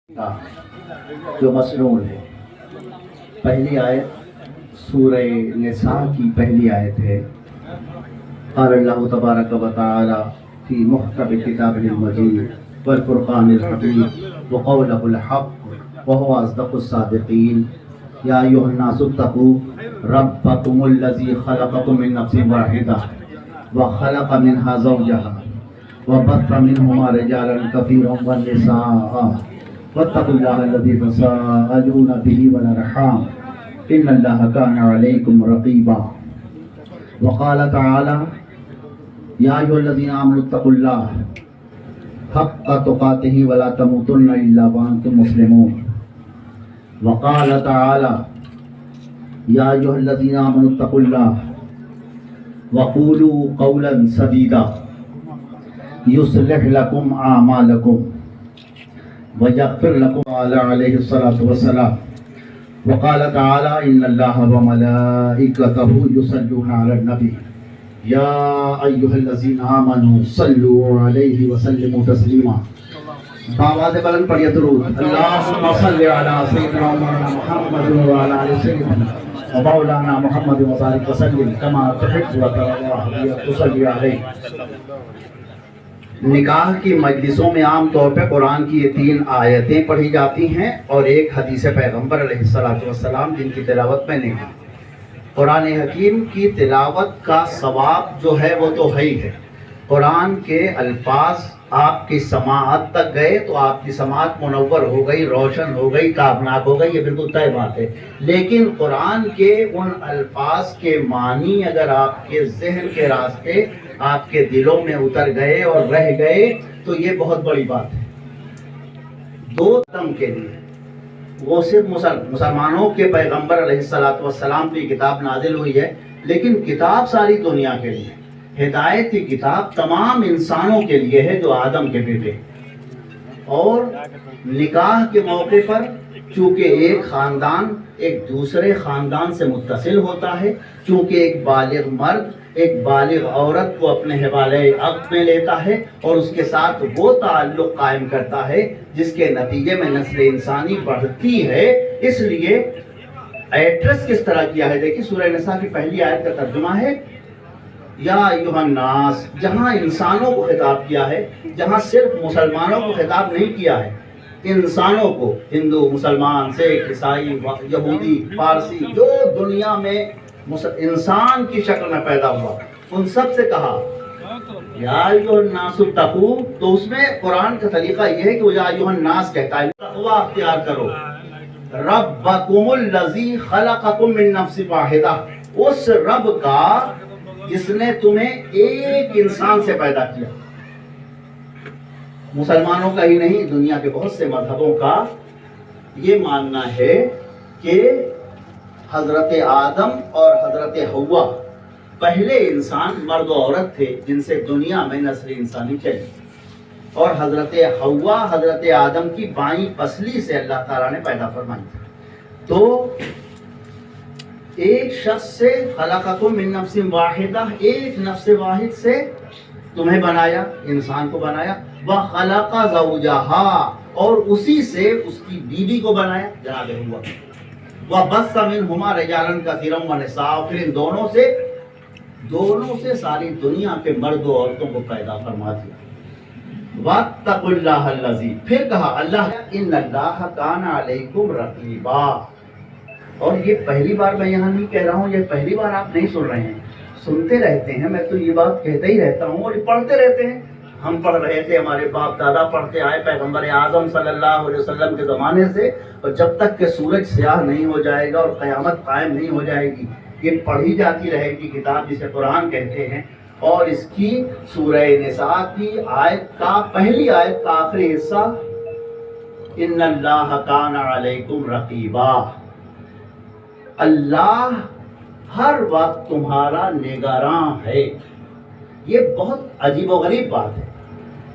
کا جو مسنون ہے. پہلی آیت سورہ نساء کی پہلی آیت ہے. قال اللہ تبارک و تعالی فی محکم کتابہ المجید والفرقان الحمید وقولہ الحق وهو اصدق الصادقین. یا ایھا الناس اتقوا ربکم الذی خلقکم من نفس واحدہ وخلق منها زوجها وبث منهما رجالا كثيرا والنساء واتقوا الله الذي تساءلون به والارحام ان الله كان عليكم رقيبا. وقال تعالى يا ايها الذين امنوا اتقوا الله حق تقاته ولا تموتن الا وانتم مسلمون. وقال تعالى يا ايها الذين امنوا اتقوا الله وقولوا قولا سديدا يصلح لكم اعمالكم ويغفر لكم. عليه الصلاة والسلام. وقال تعالى إن الله وملائكته يصلون على النبي يا أيها الذين آمنوا صلوا عليه وسلموا تسليما. بآواز بلند پڑھیے درود. اللهم صل على سيدنا محمد وعلى آل سيدنا ومولانا محمد وبارك وسلم كما تحب وترضى تصلي عليه. نکاح کی مجلسوں میں عام طور پہ قرآن کی یہ 3 آیتیں پڑھی جاتی ہیں اور ایک حدیث پیغمبر علیہ السلام جن کی تلاوت میں نے کی. قرآن حکیم کی تلاوت کا ثواب جو ہے وہ تو ہے ہی ہے. قرآن کے الفاظ آپ کی سماعت تک گئے تو آپ کی سماعت منور ہو گئی، روشن ہو گئی، تابناک ہو گئی، یہ بالکل طے بات ہے. لیکن قرآن کے ان الفاظ کے معنی اگر آپ کے ذہن کے راستے آپ کے دلوں میں اتر گئے اور رہ گئے تو یہ بہت بڑی بات ہے. 2 دم کے لیے وہ صرف مسلمانوں کے پیغمبر علیہ السلام کی کتاب نازل ہوئی ہے، لیکن کتاب ساری دنیا کے لیے. ہدایت کی کتاب تمام انسانوں کے لیے ہے جو آدم کے بیٹے. اور نکاح کے موقع پر چونکہ ایک خاندان ایک دوسرے خاندان سے متصل ہوتا ہے، چونکہ ایک بالغ مرد ایک بالغ عورت کو اپنے حوالے عقد میں لیتا ہے اور اس کے ساتھ وہ تعلق قائم کرتا ہے جس کے نتیجے میں نسل انسانی بڑھتی ہے. اس لیے ایڈریس کس طرح کیا ہے؟ دیکھیے سورہ نساء کی پہلی آیت کا ترجمہ ہے یا ایھا الناس. جہاں انسانوں کو خطاب کیا ہے، جہاں صرف مسلمانوں کو خطاب نہیں کیا ہے، انسانوں کو، ہندو، مسلمان، سکھ، عیسائی، یہودی، فارسی، جو دنیا میں انسان کی شکل میں پیدا ہوا، ان سب سے کہا یا ایھا الناس اتقوا. تو اس میں قرآن کا طریقہ یہ ہے کہ وہ یا ایھا الناس کہتا ہے تقوی اختیار کرو. ربکم الذی خلقکم من نفس واحدہ. اس رب کا جس نے تمہیں ایک انسان سے پیدا کیا. مسلمانوں کا ہی نہیں، دنیا کے بہت سے مذہبوں کا یہ ماننا ہے کہ حضرت آدم اور حضرت حوا پہلے انسان مرد و عورت تھے جن سے دنیا میں نسل انسانی چلی. اور حضرت حوا حضرت آدم کی بائیں پسلی سے اللہ تعالیٰ نے پیدا فرمائی. تو ایک شخص سے خلقکم من نفس واحدہ، ایک نفس واحد سے تمہیں بنایا، انسان کو بنایا. وخلق زوجہا، اور اسی سے اس کی بیوی کو بنایا جناب ہوا. وبث منہما رجالا کثیرا ونساء، پھر ان دونوں سے ساری دنیا کے مرد و عورتوں کو پیدا فرما دیا. واتقوا اللہ الذی، پھر کہا اللہ ان اللہ کان علیکم رقیبا. اور یہ پہلی بار میں یہاں نہیں کہہ رہا ہوں، یہ پہلی بار آپ نہیں سن رہے ہیں، سنتے رہتے ہیں. میں تو یہ بات کہتا ہی رہتا ہوں اور پڑھتے رہتے ہیں. ہم پڑھ رہے تھے، ہمارے باپ دادا پڑھتے آئے پیغمبر اعظم صلی اللہ علیہ وسلم کے زمانے سے، اور جب تک کہ سورج سیاہ نہیں ہو جائے گا اور قیامت قائم نہیں ہو جائے گی یہ پڑھی جاتی رہے گی کتاب جسے قرآن کہتے ہیں. اور اس کی سورہ نساء کی آیت کا پہلی آیت کا آخری حصہ ان اللہ کان علیکم رقیبا. اللہ ہر وقت تمہارا نگراں ہے. یہ بہت عجیب و غریب بات ہے.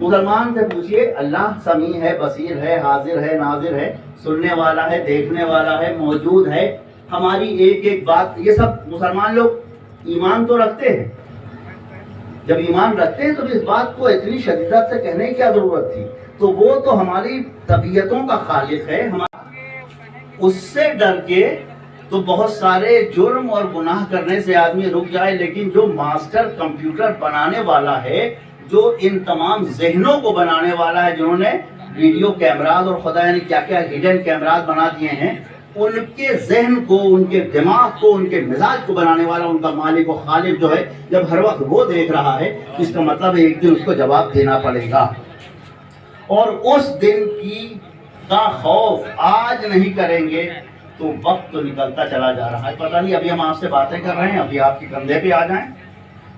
مسلمان سے پوچھئے، اللہ سمیع ہے، بصیر ہے، حاضر ہے، ناظر ہے، سننے والا ہے، دیکھنے والا ہے، موجود ہے. ہماری ایک ایک بات، یہ سب مسلمان لوگ ایمان تو رکھتے ہیں. جب ایمان رکھتے ہیں تو اس بات کو اتنی شدت سے کہنے کی کیا ضرورت تھی؟ تو وہ تو ہماری طبیعتوں کا خالق ہے. اس سے ڈر کے تو بہت سارے جرم اور گناہ کرنے سے آدمی رک جائے، لیکن جو ماسٹر کمپیوٹر بنانے والا ہے، جو ان تمام ذہنوں کو بنانے والا ہے، جنہوں نے ویڈیو کیمراز اور خدا نے کیا کیا ہڈن کیمراز بنا دیے ہیں، ان کے ذہن کو، ان کے دماغ کو، ان کے مزاج کو بنانے والا ان کا مالک و خالق جو ہے، جب ہر وقت وہ دیکھ رہا ہے، اس کا مطلب ایک دن اس کو جواب دینا پڑے گا. اور اس دن کا خوف آج نہیں کریں گے تو وقت تو نکلتا چلا جا رہا ہے. پتہ نہیں ابھی ہم آپ سے باتیں کر رہے ہیں، ابھی آپ کے کندھے پہ آ جائیں،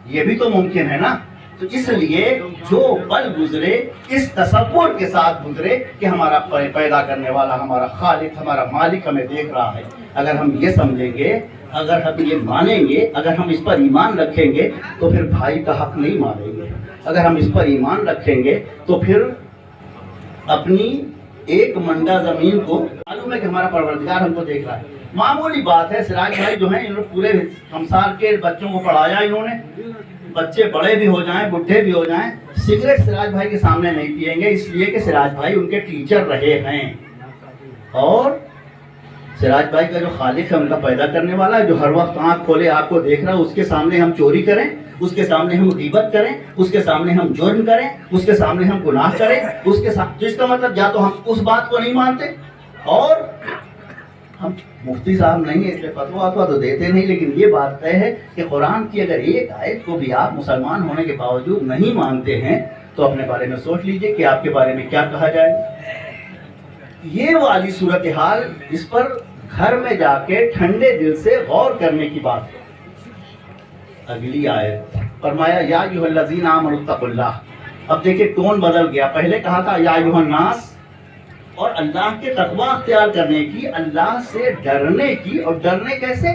یہ بھی تو ممکن ہے نا. تو اس لیے جو پل گزرے اس تصور کے ساتھ گزرے کہ ہمارا پیدا کرنے والا، ہمارا خالق، ہمارا مالک ہمیں دیکھ رہا ہے. اگر ہم یہ سمجھیں گے، اگر ہم یہ مانیں گے، اگر ہم اس پر ایمان رکھیں گے تو پھر بھائی کا حق نہیں مانیں گے. اگر ہم اس پر ایمان رکھیں گے تو پھر اپنی ایک منڈا زمین کو معلوم ہے کہ ہمارا پروردگار ہم کو دیکھ رہا ہے. معمولی بات ہے، سراج بھائی جو ہیں، انہوں نے پورے ہمسار کے بچوں کو پڑھایا، انہوں نے بچے بڑے بھی ہو جائیں، بڈھے بھی ہو جائیں، سگریٹ سراج بھائی کے سامنے نہیں پیئیں گے، اس لیے کہ سراج بھائی ان کے ٹیچر رہے ہیں. اور سراج بھائی کا جو خالق ہے، ان کا پیدا کرنے والا ہے، جو ہر وقت آنکھ کھولے آپ کو دیکھ رہا ہے، اس کے سامنے ہم چوری کریں، اس کے سامنے ہم غیبت کریں، اس کے سامنے ہم جرم کریں، اس کے سامنے ہم گناہ کریں، اس کے ساتھ، جس کا مطلب یا تو ہم اس بات کو نہیں مانتے، اور ہم مفتی صاحب نہیں ہیں اس لیے فتویٰ تو دیتے نہیں، لیکن یہ بات طے ہے کہ قرآن کی اگر ایک آیت کو بھی آپ مسلمان ہونے کے باوجود نہیں مانتے ہیں تو اپنے بارے میں سوچ لیجئے کہ آپ کے بارے میں کیا کہا جائے. یہ والی صورتحال، اس پر گھر میں جا کے ٹھنڈے دل سے غور کرنے کی بات ہے. اگلی آیت فرمایا یا ایھا الذین آمنوا اتقوا اللہ. اب دیکھیں ٹون بدل گیا، پہلے کہا تھا یا ایھا الناس، اور اللہ کے تقوی اختیار کرنے کی، اللہ سے ڈرنے کی. اور ڈرنے کیسے؟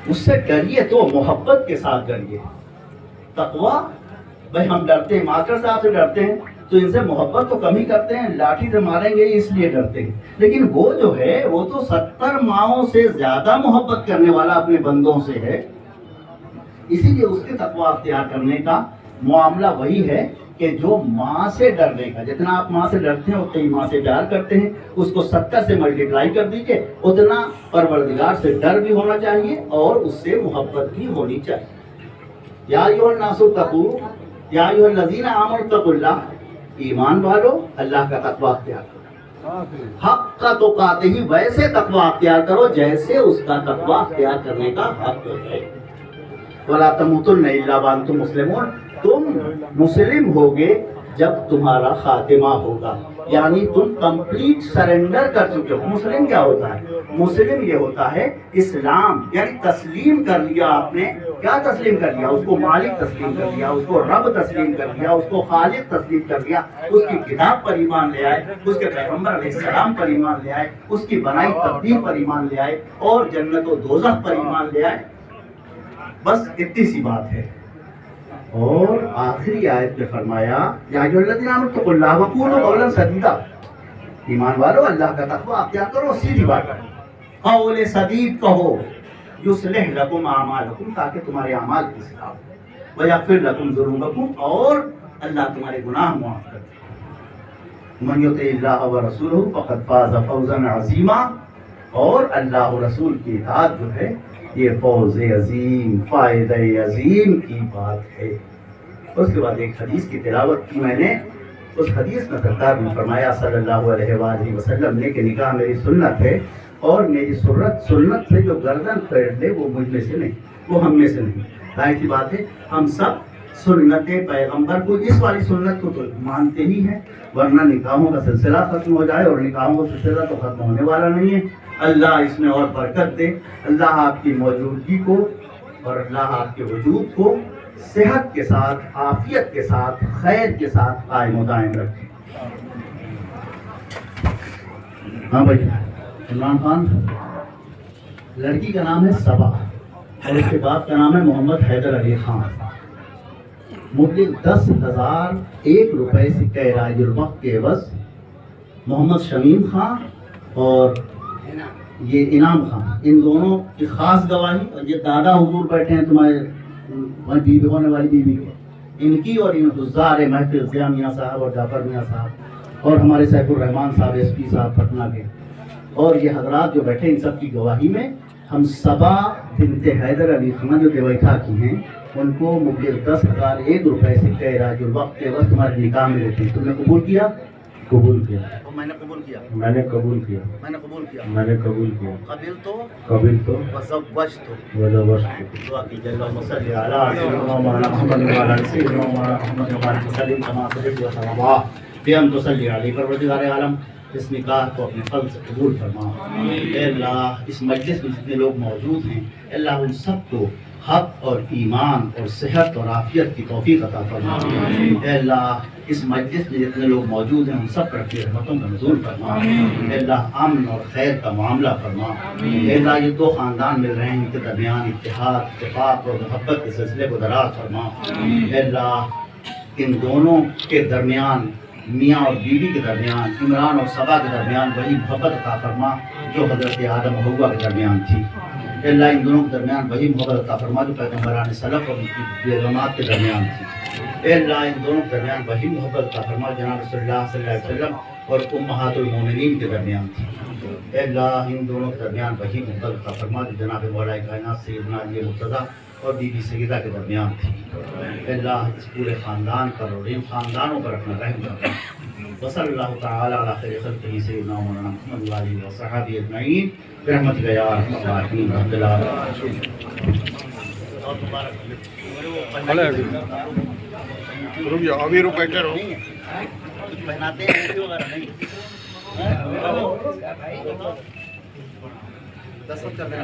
اس سے ڈریے تو محبت کے ساتھ ڈریے. تقوی، بھائی ہم ڈرتے ہیں، ماسٹر صاحب سے ڈرتے ہیں تو ان سے محبت تو کم ہی کرتے ہیں، لاٹھی سے ماریں گے اس لیے ڈرتے ہیں. لیکن وہ جو ہے وہ تو 70 ماؤں سے زیادہ محبت کرنے والا اپنے بندوں سے ہے. اسی لیے اس کے تقوی اختیار کرنے کا معاملہ وہی ہے کہ جو ماں سے ڈرنے کا، جتنا آپ ماں سے ڈرتے ہیں اتنا ہی ماں سے پیار کرتے ہیں، اس کو 70 سے ملٹیپلائی کر دیجئے، اتنا پروردگار سے ڈر بھی ہونا چاہیے اور اس سے محبت بھی ہونی چاہیے. یا ایھا الناس اتقوا، یا ایھا الذین آمنوا اتقوا اللہ. ایمان والو، اللہ کا تقوی اختیار کرو، حق کا تقاتہ، ویسے تقوی اختیار کرو جیسے اس کا تقوی اختیار کرنے کا حق ہے. وَلَا تَمُوتُنَّ إِلَّا وَأَنْتُمْ مُسْلِمُونَ. تم مسلم ہوگے جب تمہارا خاتمہ ہوگا، یعنی تم کمپلیٹ سرنڈر کر چکے ہو. مسلم کیا ہوتا ہے؟ مسلم یہ ہوتا ہے اسلام، یعنی تسلیم کر لیا آپ نے. کیا تسلیم کر لیا؟ اس کو مالک تسلیم کر لیا، اس کو رب تسلیم کر لیا، اس کو خالق تسلیم کر لیا، اس کی کتاب پر ایمان لے آئے، اس کے پیغمبر علیہ السلام پر ایمان لے آئے، اس کی بنائی تبدیل پر ایمان لے آئے، اور جنت و دوزخ پر ایمان لے آئے. بس اتنی سی بات ہے. اور آخری آیت میں فرمایا یا ایھا الذین آمنوا اتقوا اللہ وقولوا قولا سدیدا. ایمان والو، اللہ کا تقوی اختیار کرو، سیدھی بات کرو، قول سدید کہو. یصلح لکم اعمالکم، تاکہ تمہارے اعمال کی اصلاح ہو، ویغفر لکم ذنوبکم، اور اللہ تمہارے گناہ معاف کر دے. من یطع اللہ ورسولہ فقد فاز فوزا عظیما. اور اللہ و رسول کی اطاعت جو ہے یہ فوز عظیم، فائدہ عظیم کی بات ہے. اس کے بعد ایک حدیث کی تلاوت کی میں نے. اس حدیث میں سرکار نے فرمایا صلی اللہ علیہ وآلہ وسلم نے کہ نکاح میری سنت ہے، اور میری سنت سے جو گردن پھیر لے وہ مجھ میں سے نہیں، وہ ہم میں سے نہیں. ظاہر سی بات ہے ہم سب سنت پیغمبر کو، اس والی سنت کو تو مانتے ہی ہیں، ورنہ نکاحوں کا سلسلہ ختم ہو جائے، اور نکاحوں کا سلسلہ تو ختم ہونے والا نہیں ہے. اللہ اس میں اور برکت دے. اللہ آپ کی موجودگی کو اور اللہ آپ کے وجود کو صحت کے ساتھ، عافیت کے ساتھ، خیر کے ساتھ قائم و دائم رکھے. ہاں بھائی، عمران خان، لڑکی کا نام ہے صبا، اور اس کے باپ کا نام ہے محمد حیدر علی خان. مبلغ 10,001 روپے سکہ راج الوقت کے عوض محمد شمیم خان اور یہ انعام خان، ان دونوں کی خاص گواہی. اور یہ دادا حضور بیٹھے ہیں تمہارے بیوی ہونے والی بیوی کے، ان کی اور ان حضار محفل ضیاء میاں صاحب اور جعفر میاں صاحب اور ہمارے سیف الرحمان صاحب ایس پی صاحب پٹنہ کے، اور یہ حضرات جو بیٹھے ان سب کی گواہی میں ہم صبا بنت حیدر علی خان جو دیویٹھا کی ہیں ان کو مبلغ 10,001 روپے سے راج الوقت کے وقت ہمارے نکاح میں دیتے ہیں. تم نے قبول کیا؟ قبول کیا. میں نے قبول کیا. میں نے قبول کیا. میں نے قبول کیا. میں نے قبول کیا. قبل تو وزوجت دعا کیجیے. اللہم صلی علی سیدنا مولانا محمد وعلی آل سیدنا مولانا محمد وبارک وسلم کما تحب وترضى بأن تصلی علیہ. پروردگار عالم اس نکاح کو اپنے فضل سے قبول فرما. اے اللہ اس مجلس میں جتنے لوگ موجود ہیں اللہ ان سب کو حق اور ایمان اور صحت اور عافیت کی توفیق عطا فرما. اے اللہ اس مجلس میں جتنے لوگ موجود ہیں ان سب پر اپنی رحمتوں کا نزول فرما. اے اللہ امن اور خیر کا معاملہ فرما. اے اللہ یہ دو خاندان مل رہے ہیں ان کے درمیان اتحاد اتفاق اور محبت کے سلسلے کو دراز فرما. اے اللہ ان دونوں کے درمیان میاں اور بیوی کے درمیان عمران اور صبا کے درمیان وہی محبت عطا فرما جو حضرت آدم و حوا کے درمیان تھی. اے اللہ ان دونوں کے درمیان وہی محبت عطا فرما جو پیغمبران سلف اور ان کی بیگمات کے درمیان تھی. اے اللہ ان دونوں کے درمیان وہی محبت عطا فرما جناب رسول اللہ صلی اللہ علیہ وسلم اور امہات المومنین کے درمیان تھی. اے اللہ ان دونوں کے درمیان وہی محبت عطا فرما جو جناب مولا کائنات سیدنا علی مرتضیٰ اور بی بی سیدہ کے درمیان تھی. اے اللہ اس پورے خاندان پر اور ان خاندانوں پر اپنا رحم کرنا. وصلی اللہ تعالی علی خیر خلقہ سیدنا مولانا محمد وآلہ وصحبہ اجمعین برحمتک یا ارحم الراحمین. الحمد للہ. ابھی بیٹھے رہو. پہناتے ہیں وغیرہ نہیں. دستخط کر دینا.